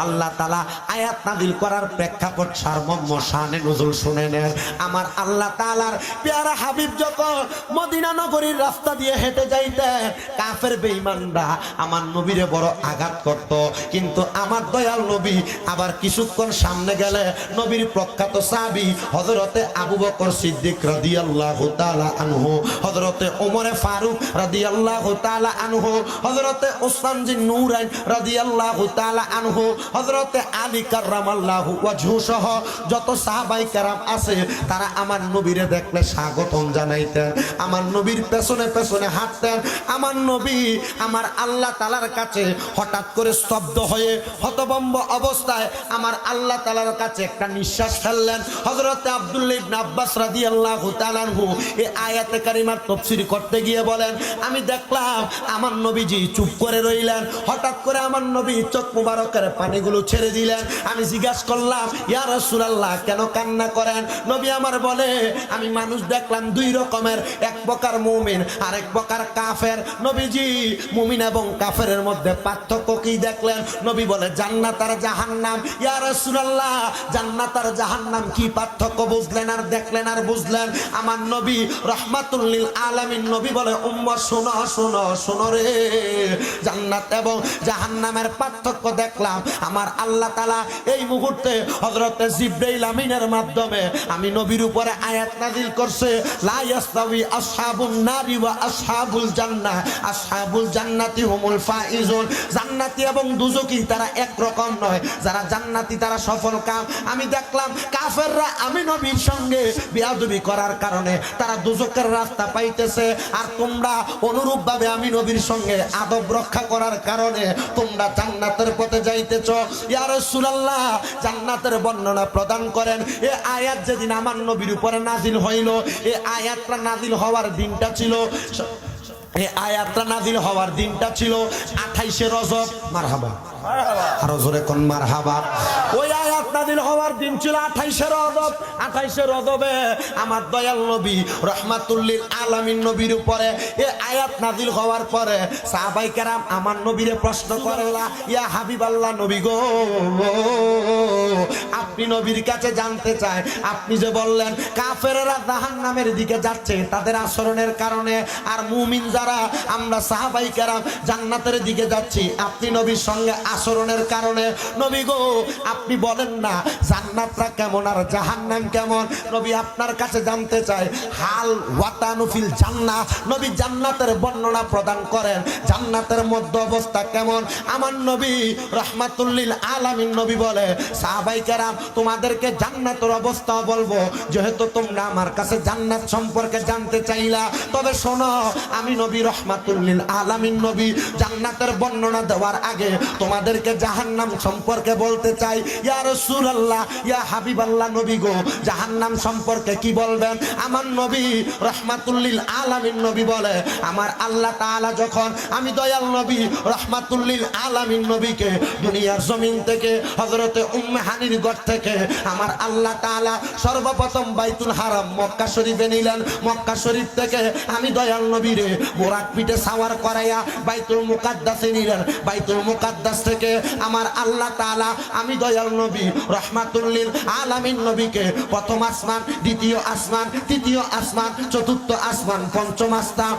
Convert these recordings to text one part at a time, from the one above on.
আল্লাহ তাআলা আয়াত নাযিল করার প্রেক্ষাপট সারমর্ম শানে নুজুল শুনে নেন। আমার আল্লাহ তাআলার পেয়ারা হাবিব যখন মদিনা নগরীর রাস্তা দিয়ে হেঁটে যাইতেন, কাফের বেঈমানরা আমার নবীরে বড় আঘাত করত, কিন্তু আমার দয়াল নবী আবার কিছুক্ষণ সামনে গেলে নবীর প্রখ্যাত সাহাবী হযরতে আবু বকর সিদ্দিক রাদিয়াল্লাহু তাআলা আনহু, হযরতে ওমরে ফারুক রাদিয়াল্লাহু তাআলা আনহু, হযরতে ওসমান জিন নূরাইন রাদিয়াল্লাহু তাআলা আনহু, হযরতে আলী কাররামাল্লাহু ওয়াজহু সহ যত সাহাবায়ে কেরাম আছে তারা আমার নবীরে দেখলে স্বাগতম জানাইতেন, আমার নবীর পেছনে পেছনে হাঁটতেন। আমার নবী আমার আল্লাহ তাআলার কাছে হঠাৎ করে স্তব্ধ হয়ে হতভম্ব অবস্থায় আমার আল্লাহ তাআলার কাছে একটা নিঃশ্বাস ফেললেন। হযরতে আব্দুল্লাহ ইবনে আব্বাস রাদিয়াল্লাহু তাআলা আনহু এই আয়াতে কারিমার তাফসীর করতে গিয়ে বলেন, আমি দেখলাম আমার নবীজি চুপ করে রইলেন। হঠাৎ করে আমার নবী চোখ মুবারকের পানিগুলো ছেড়ে দিলেন। আমি জিজ্ঞাসা করলাম, ইয়া রাসূলুল্লাহ কেন কান্না করেন? নবী আমার বলে, আমি মানুষ দেখলাম দুই রকমের, এক প্রকার মুমিন আর এক প্রকার কাফের। নবীজি মুমিন এবং কাফেরের মধ্যে পার্থক্য কি দেখলেন? নবী বলে, জান্নাত আর জাহান্নাম। ইয়া রাসূলুল্লাহ জান্নাত আর জাহান্নাম কি পার্থক্য বুঝলেন আর দেখলেন আর বুঝলেন? আমার নবী রাহমাতুল লিল আলামিন নবী বলে, উম্মত শোনো শোনো শোনো রে, জান্নাত এবং জাহান্নামের পার্থক্য দেখলাম। আমার আল্লাহ তাআলা এই মুহূর্তে হযরতে জিবরাইল আমিনের মাধ্যমে আমি নবীর উপরে আয়াত নাযিল করছে, লা ইয়াস্তাবি আসহাবুন নারি ওয়া আসহাবুল জান্নাহ, আসহাবুল জান্নাতি হুমুল ফাইজুন। জান্নাতি এবং দুজকি তারা এক রকম নয়, যারা জান্নাতি তারা সফল কাম। আমি দেখলাম কাফেররা আমি নবীর সঙ্গে বেয়াদবি করার কারণে তারা দুজকের রাস্তা পাইতেছে, আর তোমরা অনুরূপভাবে আমি নবীর সঙ্গে আদব রক্ষা করার কারণে তোমরা জান্নাতের পথে যাইতেছ। ইয়া রাসূলুল্লাহ জান্নাতের বর্ণনা প্রদান করেন। এই আয়াত যেদিন আমার নবীর উপরে নাজিল হইল, এই আয়াতটা নাজিল হওয়ার দিনটা ছিল, এই আয়াতটা নাজিল হওয়ার দিনটা ছিল 28শে রজব। মারহাবা, আরো জোরে কোন মারহাবা। ওই আয়াত নাযিল হওয়ার দিন ছিল 28শে রজব। 28শে রজবে আমার দয়াল নবী রাহমাতুল লিল আলামিন নবীর উপরে এই আয়াত নাযিল হওয়ার পরে সাহাবায়ে কেরাম আমার নবীরে প্রশ্ন করেলা, ইয়া হাবিবাল্লাহ নবী গো, আপনি নবীর কাছে জানতে চায়, আপনি যে বললেন কাফেররা জাহান্নামের দিকে যাচ্ছে তাদের আচরণের কারণে, আর মুমিন যারা আমরা সাহাবায়ে কেরাম জান্নাতের দিকে যাচ্ছি আপনি নবীর সঙ্গে আচরণের কারণে। নবী গো আপনি বলেন না জান্নাতটা কেমন আর জাহান্নাম কেমন? নবী আপনার কাছে জানতে চাই, হাল ওয়াতানুফিল জান্নাহ, নবী জান্নাতের বর্ণনা প্রদান করেন, জান্নাতের মধ্য অবস্থা কেমন? আমার নবী রাহমাতুল লিল আলামিন নবী বলে, সাহাবায়ে কেরাম তোমাদেরকে জান্নাতের অবস্থা বলবো, যেহেতু তোমরা আমার কাছে জান্নাত সম্পর্কে জানতে চাইলা, তবে শোনো আমি নবী রাহমাতুল লিল আলামিন নবী জান্নাতের বর্ণনা দেওয়ার আগে তোমাদেরকে জাহান্নাম সম্পর্কে বলতে চাই। ইয়া রাসূলুল্লাহ ইয়া হাবিবাল্লাহ নবী গো জাহান্নাম সম্পর্কে কি বলবেন? আমার নবী রাহমাতুল লিল আলামিন নবী বলে, আমার আল্লাহ তাআলা যখন আমি দয়াল নবী রাহমাতুল লিল আলামিন নবীকে দুনিয়ার জমিন থেকে হযরতে উম্মে হানির ঘর থেকে আমার আল্লাহ তাআলা সর্বপ্রথম বাইতুল হারাম মক্কা শরীফে নিলেন, মক্কা শরীফ থেকে আমি দয়াল নবীরে বোরাক পিঠে সাওয়ার করাইয়া বাইতুল মুকাদ্দাসে নিলেন, বাইতুল মুকাদ্দাস থেকে আমার আল্লাহ তাআলা আমি দয়াল নবী রাহমাতুল লিল আলামিন নবীকে প্রথম আসমান, দ্বিতীয় আসমান, তৃতীয় আসমান, চতুর্থ আসমান, পঞ্চম আসমান,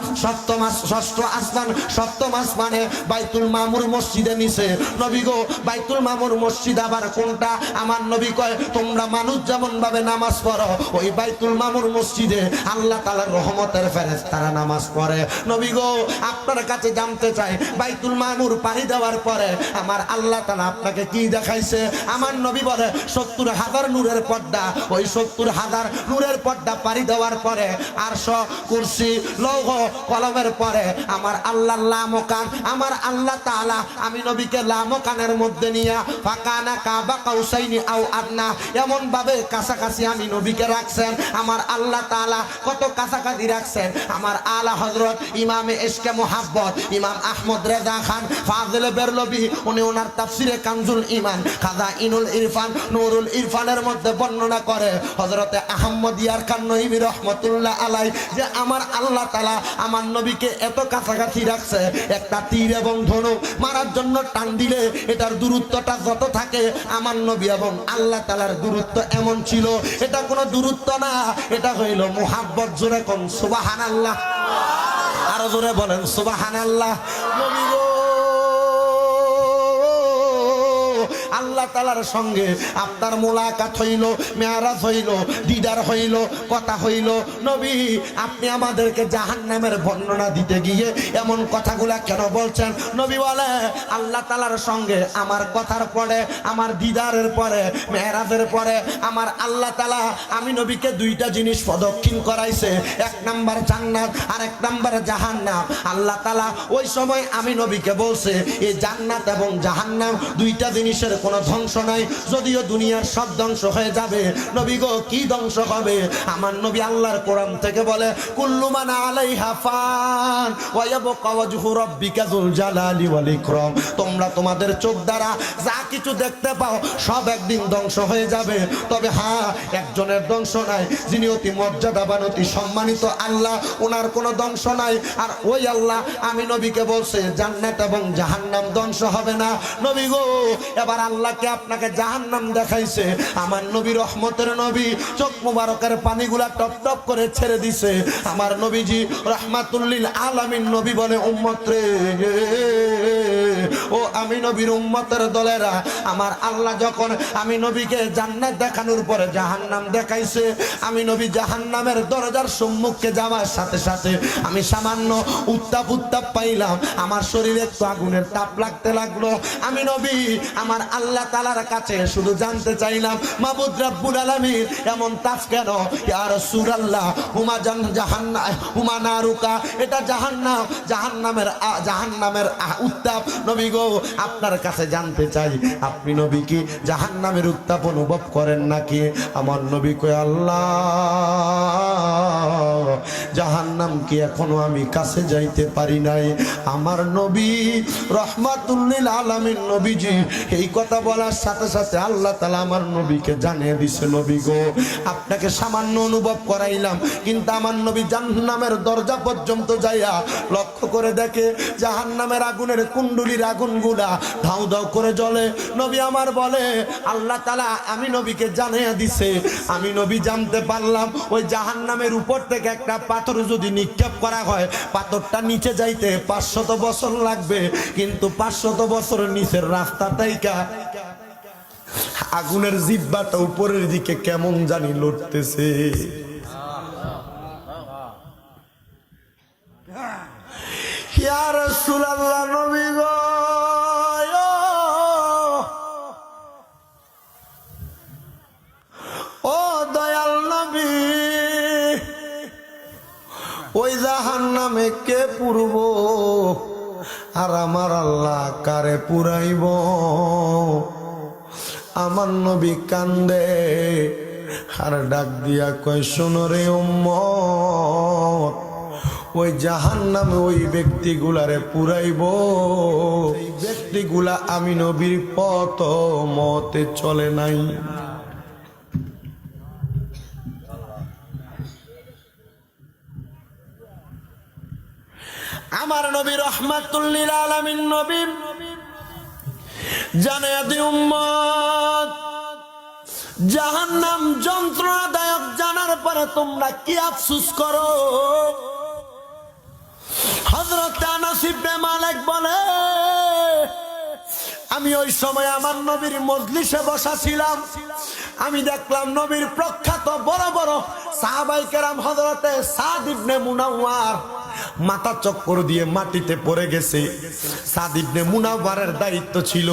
ষষ্ঠ আসমান, সপ্তম আসমানে বাইতুল মামুর মসজিদে নিছে। নবী গো বাইতুল মামুর মসজিদ আবার কোনটা? আমার নবী কয়, তোমরা মানুষ যেমন ভাবে নামাজ পড়ো ওই বাইতুল মামুর মসজিদে আল্লাহ তাআলার রহমতের ফেরেশতারা নামাজ পড়ে। নবী গো আপনার কাছে জানতে চাই, বাইতুল মামুর পানি দেওয়ার পরে আমার আল্লাহ তাআলা আপনাকে কি দেখাইছে? আমার নবী বলে 70,000 নূরের পর্দা, ওই 70,000 নূরের পর্দা পানি দেওয়ার পরে আরশ, কুরসি, লৌহ, কলমের পরে আমার আল্লাহর লামকান, আমার আল্লাহ তাআলা আমি নবীকে লামকানের মধ্যে নিয়ে ফাকানা কাবা কাউসাইনি আও আদনা এমন ভাবে কাছাকাছি আমি নবীকে রাখছেন। আমার আল্লাহ তাআলা কত কাছাকাছি রাখছেন? আমার আলা হযরত ইমামে ইশকে মুহাব্বত ইমাম আহমদ রেজা খান ফাজিল বেরলভী উনি ওনার তাফসিরে কানজুল ঈমান খাজাইনুল ইরফান নুরুল ইরফানের মধ্যে বর্ণনা করে হযরতে আহমদিয়ার কান্নইবি রহমাতুল্লাহ আলাই যে আমার আল্লাহ তাআলা আমার নবীকে এত কাছাকাছি রাখছে, একটা তীর এবং ধনুক মারার জন্য টান দিলে এটার দূরত্বটা যত থাকে আমার নবী এবং আল্লাহ তাআলার দূরত্ব এমন ছিল, এটা কোনো দূরত্ব না, এটা হইল মুহাব্বত। জোরে কোন সুবহানাল্লাহ, আরো জোরে বলেন সুবহানাল্লাহ। নবী গো আল্লাহ তাআলার সঙ্গে আপনার মোলাকাত হইল, মেরাজ হইল, দিদার হইল, কথা হইল। নবী আপনি আমাদেরকে জাহান্নামের বর্ণনা দিতে গিয়ে এমন কথাগুলা কেন বলছেন? নবী বলে আল্লাহ তাআলার সঙ্গে আমার কথার পরে, আমার দিদারের পরে, মেরাজের পরে আমার আল্লাহ তাআলা আমি নবীকে দুইটা জিনিস প্রদক্ষিণ করাইছে, এক নাম্বার জান্নাত আর এক নাম্বার জাহান্নাম। আল্লাহ তাআলা ওই সময় আমি নবীকে বলছে এই জান্নাত এবং জাহান্নাম দুইটা জিনিসের কোনো ধ্বংস নাই, যদিও দুনিয়ার সব ধ্বংস হয়ে যাবে। নবী গো কি ধ্বংস হবে? আমার নবী আল্লাহর কোরআন থেকে বলে কুল্লু মান আলাইহা ফান ওয়া ইয়াবকা ওয়াজহু রাব্বিকা যুল জালালি ওয়াল ইকরাম। তোমরা তোমাদের চোখ দ্বারা যা কিছু দেখতে পাও সব একদিন ধ্বংস হয়ে যাবে, তবে হ্যাঁ একজনের ধ্বংস নাই, যিনি অতি মর্যাদাবান অতি সম্মানিত আল্লাহ, ওনার কোনো ধ্বংস নাই। আর ওই আল্লাহ আমি নবীকে বলছে জান্নাত এবং জাহান্নাম ধ্বংস হবে না। নবী গো এবার আল্লাহকে আপনাকে জাহান্নাম দেখাইছে, আমার নবী রহমতের নবী চোখ মুবারকের পানিগুলা টপ টপ করে ছেড়ে দিছে। আমার নবীজি রাহমাতুল লিল আলামিন নবী বলে উম্মত রে ও আমি নবীর উম্মতের দলেরা, আমার আল্লাহ যখন আমি নবীকে জান্নাত দেখানোর পরে জাহান্নাম দেখাইছে, আমি নবী জাহান্নামের দরজার সম্মুখে যাওয়ার সাথে সাথে আমি সামান্য উত্তাপ পাইলাম, আমার শরীরে একটু আগুনের তাপ লাগতে লাগলো। আমি নবী আমার আল্লাহ তাআলার কাছে শুধু জানতে চাইলাম মাবুদ রাব্বুল আলামিন এমন তাপ কেন? ইয়া রাসূলুল্লাহ হুমা জাহান্নাম হুমা নারুকা, এটা জাহান্নাম, জাহান্নামের উত্তাপ। নবী গো আপনার কাছে জানতে চাই আপনি নবী কি জাহান্নামের উত্তাপ অনুভব করেন নাকি? আমার নবী কয় আল্লাহ জাহান্নাম কি এখনো আমি কাছে যাইতে পারি নাই। আমার নবী রহমাতুল লিল আলামিন নবীজি এই কথা বলার সাথে সাথে আল্লাহ তাআলা আমার নবীকে জানিয়ে দিছে নবী গো আপনাকে সামান্য অনুভব করাইলাম, কিন্তু আমার নবী জাহান্নামের দরজা পর্যন্ত যাইয়া লক্ষ্য করে দেখে জাহান্নামের আগুনের কুণ্ডুলির আগুনগুলা ধাউ ধাউ করে জ্বলে। নবী আমার বলে আল্লাহ তাআলা আমি নবীকে জানিয়ে দিছে, আমি নবী জানতে পারলাম ওই জাহান্নামের উপর থেকে একটা পাথর যদি নিক্ষেপ করা হয় পাথরটা নিচে যাইতে 500 বছর লাগবে, কিন্তু 500 বছর নিচের রাস্তাটাই আগুনের জিহ্বাটা উপরের দিকে কেমন জানি লড়তেছে। ইয়া রাসূলুল্লাহ নবী গো ও দয়াল নবী ওই জাহান্নামে কে পুরব আর আমার আল্লাহ কারে পুরাইব? আমার নবী কান্দে আর ডাক দিয়া কয় শোনো রে উম্মত, ওই জাহান্নামে ওই ব্যক্তিগুলারে পুরাইব, এই ব্যক্তিগুলা আমি নবীর পথ মতে চলে নাই। আমার নবী রহমাতুল লিল আলামিন নবী জানিয়ে দি উম্মত জাহান্নাম যন্ত্রণাদায়ক জানার পরে তোমরা কি আফসোস করো? হযরত আনাস ইবনে মালিক বলে আমি ওই সময় আমার নবীর মজলিসে বসা ছিলাম, আমি দেখলাম নবীর প্রখ্যাত বড় বড় সাহাবায়ে কেরাম হযরতে সাদ ইবনে মুনাওয়ার মাথা চক্কর দিয়ে মাটিতে পড়ে গেছে। সাদ ইবনে মুনাওয়ারের দায়িত্ব ছিল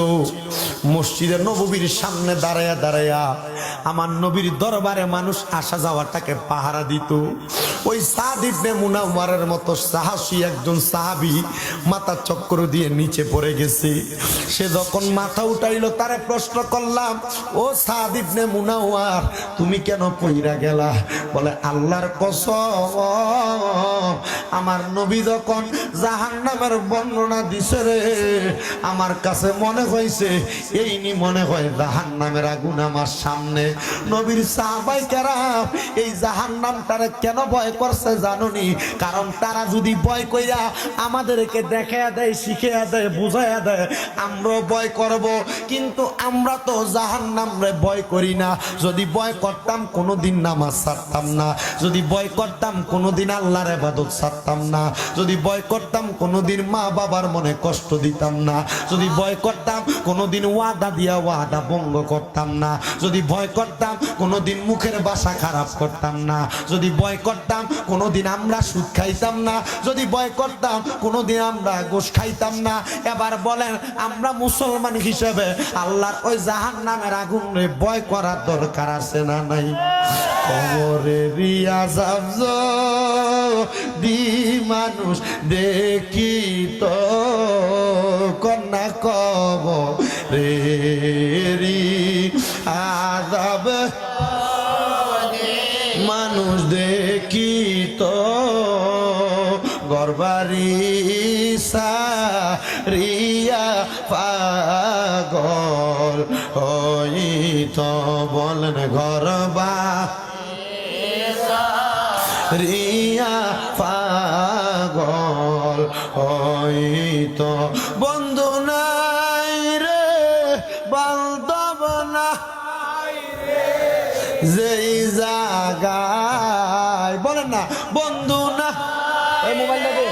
মসজিদে নববীর সামনে দাঁড়ায়া দাঁড়ায়া আমার নবীর দরবারে মানুষ আসা যাওয়াটাকে পাহারা দিত। ওই সাদ ইবনে মুনাওয়ারের মতো সাহসী একজন সাহাবী মাথা চক্কর দিয়ে নিচে পড়ে গেছে। সে যখন মাথা উঠাইলো তারে প্রশ্ন করলাম, ও সাদ ইবনে মুনাওয়ার তুমি কেন পইরা গেলা? বলে আল্লাহর কসম আমার নবী যখন জাহান্নামের বর্ণনা দিছে রে, আমার কাছে মনে হয়েছে এইনি মনে হয় জাহান্নামের আগুন আমার সামনে। নবীর সাহাবায়ে কেরাম এই জাহান্নামটারে কেন ভয় করছে জানোনি? কারণ তারা যদি ভয় কইরা আমাদেরকে দেখায়া দেয়, শিখিয়া দেয়, বুঝাইয়া দেয়, আমরাও ভয় করব। কিন্তু আমরা তো জাহান্নামরে ভয় করি না। যদি ভয় করতাম কোনোদিন নামাজ ছাড়তাম না, যদি ভয় করতাম কোনোদিন আল্লাহর ইবাদত ছাড়তাম না, যদি ভয় করতাম কোনোদিন মা বাবার মনে কষ্ট দিতাম না, যদি ভয় করতাম কোনোদিন ওয়াদা দিয়া ওয়াদা ভঙ্গ করতাম না, যদি ভয় করতাম কোনোদিন মুখের ভাষা খারাপ করতাম না, যদি ভয় করতাম কোনোদিন আমরা সুদ খাইতাম না, যদি ভয় করতাম কোনোদিন আমরা গোশ খাইতাম না। এবার বলেন আমরা মুসলমান হিসেবে আল্লাহর ওই জাহান্নামের আগুনে ভয় করার দরকার আছে না নাই? কবরে রিয়াজাব দি মানুষ দেখি তো কন্যা কবরে রিয়াজাব মানুষ দেখি তো গরবারি সারিয়া পাগল হইত। বলেন গরবা রিয়া পাগল হইত। বন্ধু নাই রে বান্ধব না যেই জায়গায়, বলেন না বন্ধু না, এই মোবাইলটা দে,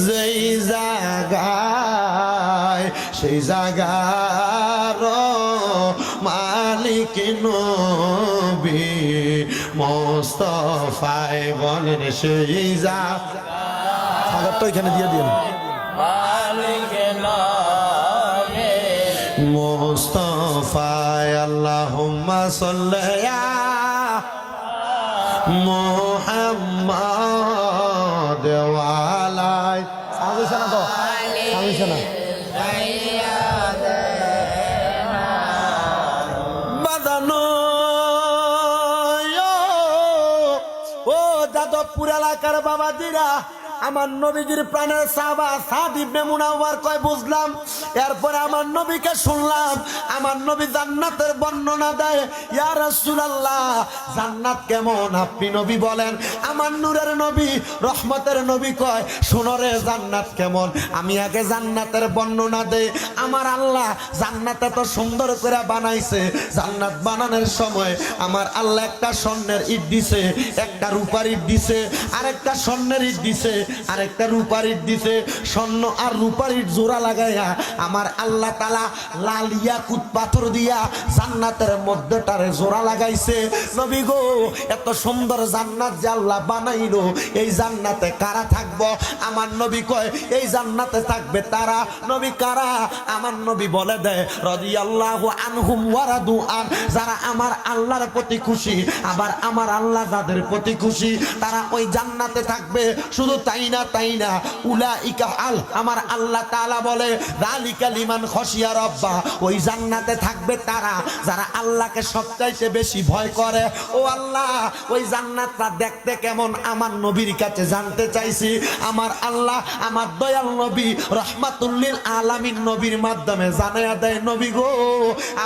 যেই জায়গায় সেই জায়গার মালিক নবী মুস্তাফায়। বলেন সেই জায়গা তো এখানে দিয়ে দিন মুস্তাফায়। আল্লাহুম্মা সাল্লি আলা মুহাম্মাদ ওয়া আলা সাবিসানা তো সাবিসানা বাদানো। ও যাদবপুর এলাকার বাবাজিরা, আমার নবীজির প্রাণের সাহাবা সাদ ইবনে মুনাওয়ার কয় বুঝলাম। এরপরে আমার নবীকে শুনলাম, আমার নবী জান্নাতের বর্ণনা দেয়। ইয়া রাসূলুল্লাহ জান্নাত কেমন আপনি নবী বলেন। আমার নূরের নবী রহমতের নবী কয় শোনো রে জান্নাত কেমন। আমি আগে জান্নাতের বর্ণনা দেই। আমার আল্লাহ জান্নাত এত সুন্দর করে বানাইছে, জান্নাত বানানোর সময় আমার আল্লাহ একটা স্বর্ণের ইট দিছে, একটা রূপার ইট দিছে, আরেকটা স্বর্ণের ইট দিছে, আরেকটা রূপার ইট দিছে। স্বর্ণ আর রূপার ইট জোড়া লাগাইয়া আমার আল্লাহ তাআলা লাল ইয়াকুত পাথর দিয়া জান্নাতের মধ্যটারে জোড়া লাগাইছে। নবী গো এত সুন্দর জান্নাত যে আল্লাহ বানাইলো, এই জান্নাতে কারা থাকবো? আমার নবী কয় এই জান্নাতে থাকবে তারা। নবী কারা? আমার নবী বলে দেয় রাদিয়াল্লাহু আনহুম ওয়া রাদু আন, যারা আমার আল্লাহর প্রতি খুশি, আবার আমার আল্লাহ যাদের প্রতি খুশি তারা ওই জান্নাতে থাকবে। শুধু তাই না উলাইকা আল, আমার আল্লাহ তাআলা বলে যালিকা লিমান খাশিয়া রাব্বা, ওই জান্নাতে থাকবে তারা যারা আল্লাহকে সবচাইতে বেশি ভয় করে। ও আল্লাহ ওই জান্নাতটা দেখতে কেমন আমার নবীর কাছে জানতে চাইছি। আমার আল্লাহ আমার দয়াল নবী রাহমাতুল লিল আলামিন নবীর মাধ্যমে জানায়া দেয় নবী গো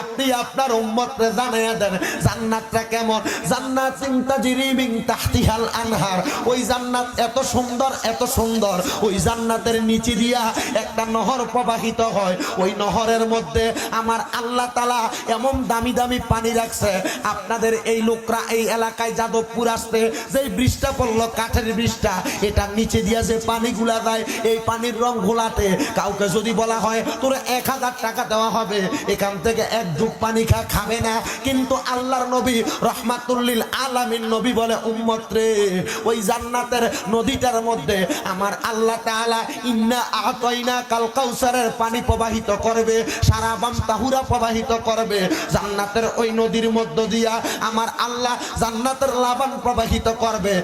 আপনি আপনার উম্মতকে জানায়া দেন জান্নাতটা কেমন। জান্নাতিন তাজরি মিন তাহতিহাল আনহার, ওই জান্নাত এত সুন্দর এত সুন্দর, ওই জান্নাতের নিচে দিয়া একটা নহর প্রবাহিত হয়। ওই নহরের মধ্যে আমার আল্লাহ তাআলা এমন দামি দামি পানি রাখছে। আপনাদের এই লোকরা এই এলাকায় যাদবপুর আসতে যেই বৃষ্টিটা পড়লো, কাঠের বৃষ্টিটা, এটা নিচে দিয়া যে পানিগুলা যায়, এই পানির রং ঘোলাতে কাউকে যদি বলা হয় তোর 1000 টাকা দেওয়া হবে, এখান থেকে এক ঢুক পানি খাবে না। কিন্তু আল্লাহর নবী রাহমাতুল লিল আলামিন নবী বলে উম্মত রে ওই জান্নাতের নদীটার মধ্যে আমার আল্লাহ তাআলা ইন্না আতাইনা কাল কাউসারের পানি প্রবাহিত করবে, সারা বাম তাহুরা প্রবাহিত করবে। জান্নাতের ওই নদীর মধ্য দিয়া আমার আল্লাহ জান্নাতের লাবান প্রবাহিত করবে।